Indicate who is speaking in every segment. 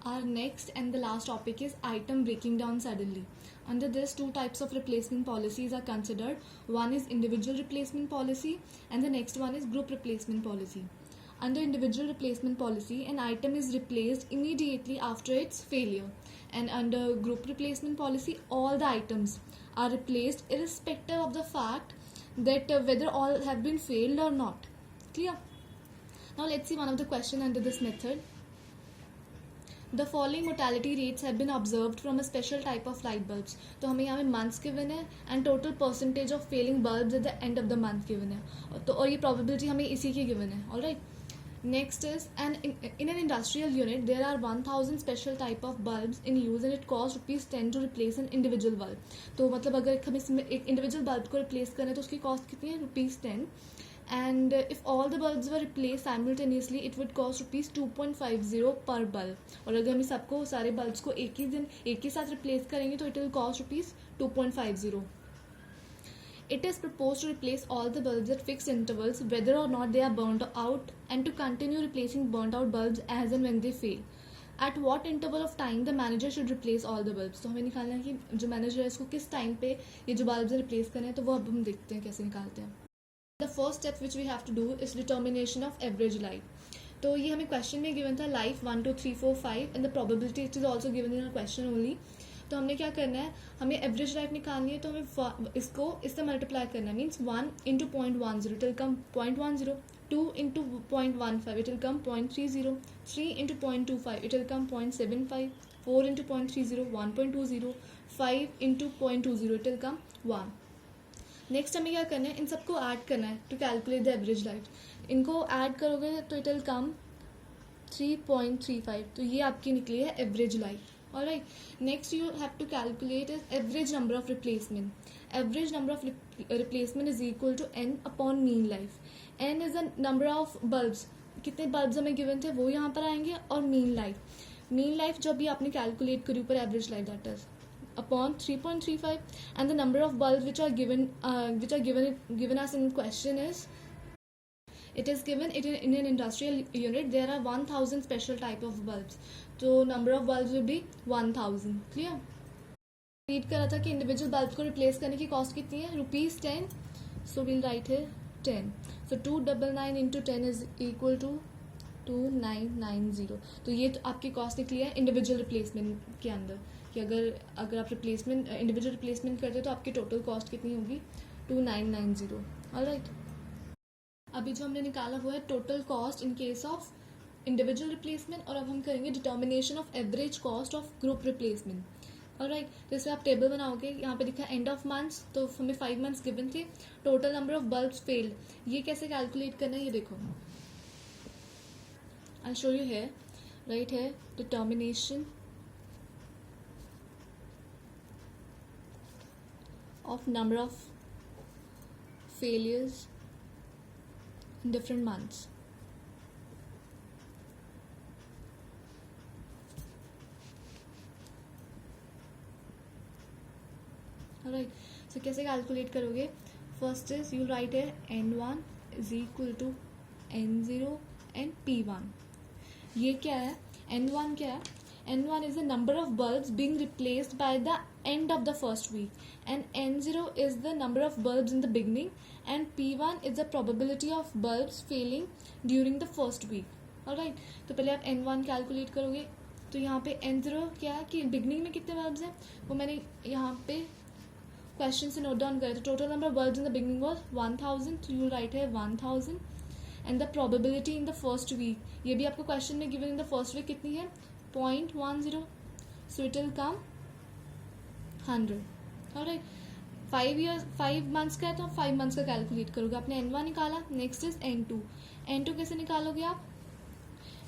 Speaker 1: Our next and the last topic is item breaking down suddenly. Under this, two types of replacement policies are considered. One is individual replacement policy and the next one is group replacement policy. Under individual replacement policy, an item is replaced immediately after its failure. And under group replacement policy, all the items are replaced irrespective of the fact that whether all have been failed or not. Clear? Now let's see one of the question under this method. The following mortality rates have been observed from a special type of light bulbs. तो हमें यहाँ पे months given है and total percentage of failing bulbs at the end of the month given है. तो और ये probability हमें इसी की given है. All right. Next is in an industrial unit there are 1000 special type of bulbs in use and it costs ₹10 to replace an individual bulb. तो मतलब अगर हम इसमें एक individual bulb को replace करें तो उसकी cost कितनी है? ₹10. And if all the bulbs were replaced simultaneously it would cost ₹2.50 per bulb. और अगर हम सबको सारे bulbs को एक ही दिन एक ही साथ replace करेंगे तो it will cost ₹2.50. It is proposed to replace all the bulbs at fixed intervals whether or not they are burnt out and to continue replacing burnt out bulbs as and when they fail. At what interval of time the manager should replace all the bulbs? तो हमें निकालना है कि जो manager है इसको किस time पे ये जो bulbs replace करने हैं तो वो अब हम देखते हैं कैसे निकालते हैं. The first step which we have to do is determination of average life. तो ये हमें question में given था life 1 2 3 4 5 and the probability it is also given in a question only. तो हमने क्या करना है हमें एवरेज लाइफ निकालनी है तो हमें इसको इससे मल्टीप्लाई करना है means 1 into 0.10 it will come 0.10 2 into 0.15 it will come 0.30 3 into 0.25 it will come 0.75 4 into 0.30 1.20 5 into 0.20 it will come 1. Next हमें क्या करना है इन सबको ऐड करना है to calculate the average life. इनको ऐड करोगे तो इट विल कम 3.35. तो ये आपकी निकली है average life. Alright, next you have to calculate is average number of replacement. Average number of replacement is equal to n upon mean life. N is the number of bulbs. कितने bulbs हमें given थे वो यहाँ पर आएंगे और mean life. Mean life जो भी आपने calculate करी ऊपर average life that is upon 3.35 and the number of bulbs which are given us in question is it is given in an industrial unit there are 1000 special type of bulbs. तो number of bulbs will be 1000. Clear? Read करा था कि individual bulb को replace करने की cost कितनी है ₹10. So will write है 10. सो 299 इंटू 10 इज इक्वल टू 2990. तो ये तो आपकी कॉस्ट निकली है इंडिविजुअल रिप्लेसमेंट के अंदर कि अगर आप रिप्लेसमेंट इंडिविजुअल रिप्लेसमेंट करते हो तो आपकी टोटल कॉस्ट कितनी होगी 2990. ऑलराइट. अभी जो हमने निकाला हुआ है total cost in case of individual replacement और अब हम करेंगे determination of average cost of group replacement. Alright. तो इसमें आप टेबल बनाओगे यहाँ पे लिखा है एंड ऑफ मंथ्स तो हमें 5 मंथ्स गिवन थे. Total number of bulbs failed ये कैसे कैलकुलेट करना है ये देखो आई शो यू है राइट है determination of number of failures in different months. Alright, so कैसे कैलकुलेट करोगे. फर्स्ट इज यू राइट है n1 is equal to n0 and p1. ये क्या है n1 क्या है n1 is the number of bulbs being replaced by the end of the first week and n0 is the number of bulbs in the beginning and p1 is the probability of bulbs failing during the first week. alright. तो पहले आप n1 calculate करोगे तो यहाँ पे n0 क्या है कि बिगनिंग में कितने बल्ब्स हैं वो मैंने यहाँ पे क्वेश्चन से नोट डाउन करा. तो total number of bulbs in the beginning was 1000. तो यू राइट है 1000 and the probability in the first week ये भी आपको क्वेश्चन में given in the first week कितनी है 0.10. so it will come 100. alright. 5 months का है तो 5 months का कैलकुलेट करोगे. आपने n1 निकाला. Next is n2. n2 कैसे निकालोगे आप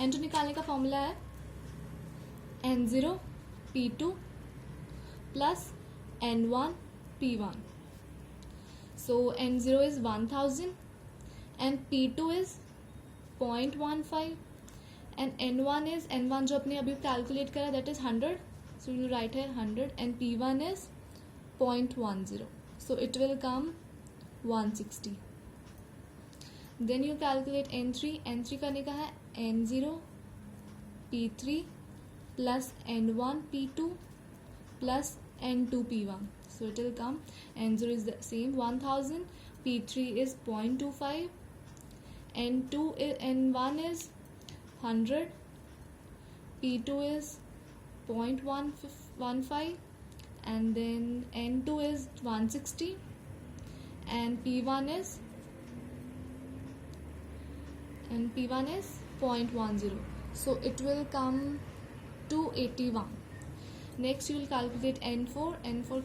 Speaker 1: n2 निकालने का फॉर्मूला है n0 p2 plus n1 p1. so n0 is 1000 and p2 is 0.15 and n1 जो अपने अभी कैलकुलेट करा that is 100. so you write here 100 and p1 is 0.10. so it will come 160. then you calculate n3 करने का है n0 p3 plus N1 P2 plus N2 P1. So it will come N0 is the same 1000, P3 is 0.25, N1 is 100, P2 is 0.15, and then N2 is 160, and P1 is 0.10. So it will come to 81. Next you will calculate N4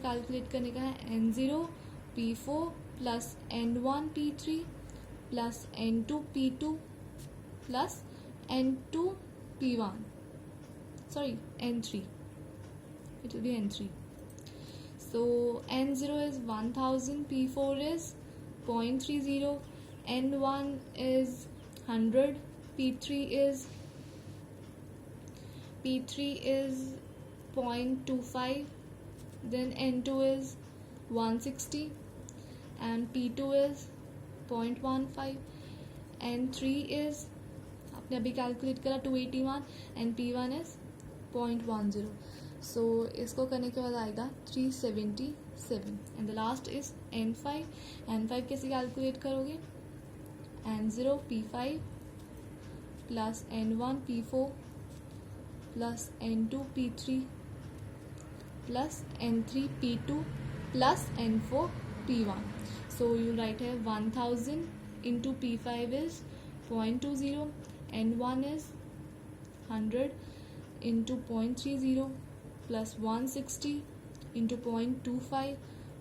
Speaker 1: calculate करने का है N0 P4 plus N1 P3 plus N2 P2 plus N2 P1, sorry N3, it will be N3. So N0 is 1000, P4 is 0.30, N1 is 100, P3 is 0.25, then N2 is 160, and P2 is 0.15, N3 is आपने अभी calculate करा 281, and P1 is 0.10. So इसको करने के बाद आएगा 377, and the last is N5 कैसे calculate करोगे? N0 P5 plus N1 P4 plus N2 P3 plus N3 P2 plus N4 P1. So you write here 1000 into P5 is 0.20, N1 is 100 into 0.30 plus 160 into 0.25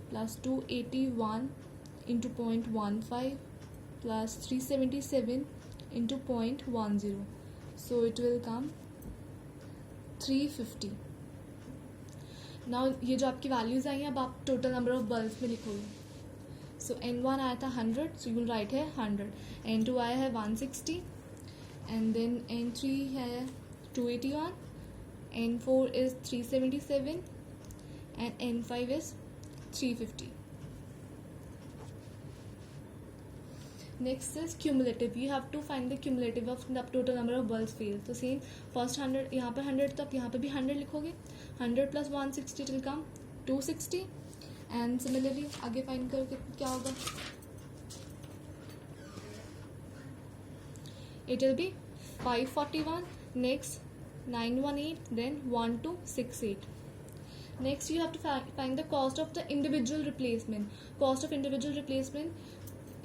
Speaker 1: plus 281 into 0.15 plus 377 into 0.10. So it will come 350. Now ये जो आपकी values आई हैं अब आप total number of bulbs में लिखोगे. सो N1 आया था 100, सो यू विल राइट है 100. N2 आया है 160, एंड देन N3 है 281, N4 is 377, and N5 is 350. Next is cumulative. You have to find the cumulative of the total number of bulbs failed. तो same first 100, यहाँ पे 100 तो आप यहाँ पे भी 100 लिखोगे. 100 plus 160 will come 260, and similarly आगे फाइंड करोगे क्या होगा? It will be 541, next 918, then 1268. Next you have to find the cost of the individual replacement. Cost of individual replacement,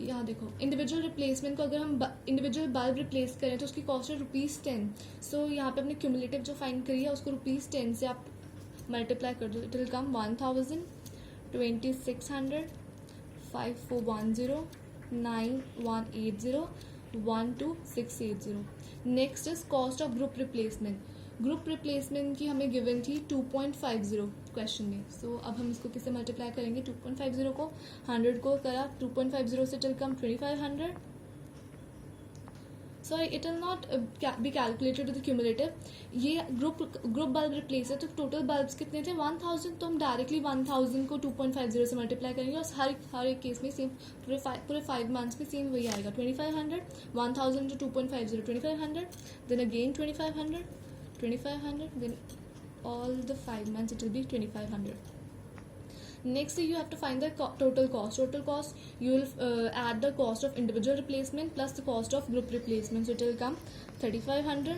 Speaker 1: यहाँ देखो इंडिविजुअल रिप्लेसमेंट को अगर हम इंडिविजुअल बल्ब रिप्लेस करें तो उसकी कॉस्ट है ₹10. सो यहाँ पे अपने क्यूमुलेटिव जो फाइंड करी है उसको ₹10 से आप मल्टीप्लाई कर दो. It will come 1000, 2600, 5410, 9180, 12680. Next is cost of group replacement. Group replacement की हमें गिवन थी 2.50 क्वेश्चन में. सो अब हम इसको किससे मल्टीप्लाई करेंगे? 2.50 को 100 को करा 2.50 से till come 2500. Sorry it will not be calculated to the cumulative. ये ग्रुप बल्ब रिप्लेस है तो टोटल बल्ब्स कितने थे? 1000. तो हम डायरेक्टली 1000 को 2.50 से मल्टीप्लाई करेंगे और हर एक केस में सेम पूरे 5 मंथ्स में सेम वही आएगा. 2500, 1000 to 2.50, 2500, then again 2500, 2500, then all the 5 months it will be 2500. Next you have to find the total cost. Total cost you will add the cost of individual replacement plus the cost of group replacement. So it will come 3500,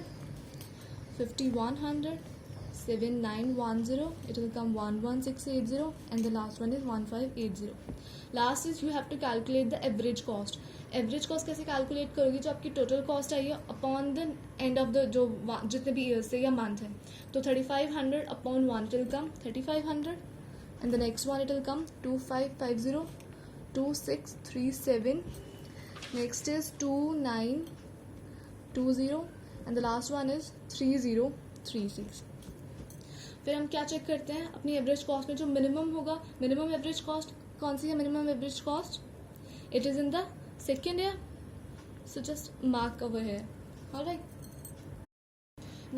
Speaker 1: 5100, 7910, it will come 11680, and the last one is 1580. Last is you have to calculate the average cost. Average cost कैसे calculate करोगी? जो आपकी total cost आई है upon the end of the जो जितने भी years से या मंथ है. तो 3500 upon 1 it will come 3500, and the next one it will come 2550, 2637, next is 2920, and the last one is 3036. फिर हम क्या चेक करते हैं? अपनी एवरेज कॉस्ट में जो मिनिमम होगा, मिनिमम एवरेज कॉस्ट कौन सी है? Minimum average cost it is in the second year, so just mark over here. All right,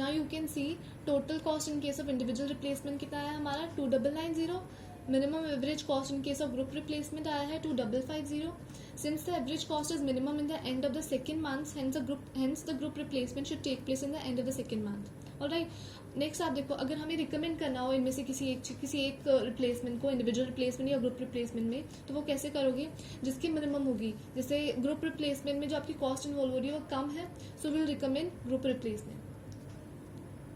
Speaker 1: now you can see total cost in case of individual replacement कितना आया हमारा 2990. minimum average cost in case of group replacement आया है 2550. since the average cost is minimum in the end of the second month, hence the group replacement should take place in the end of the second month. Alright, next आप देखो, अगर हमें recommend करना हो इनमें से किसी एक रिप्लेसमेंट को, इंडिविजुअल रिप्लेसमेंट या ग्रुप रिप्लेसमेंट में, तो वो कैसे करोगे? जिसकी मिनिमम होगी, जैसे ग्रुप रिप्लेसमेंट में जो आपकी कॉस्ट इन्वॉल्व हो रही है वो कम है, so will recommend group replacement.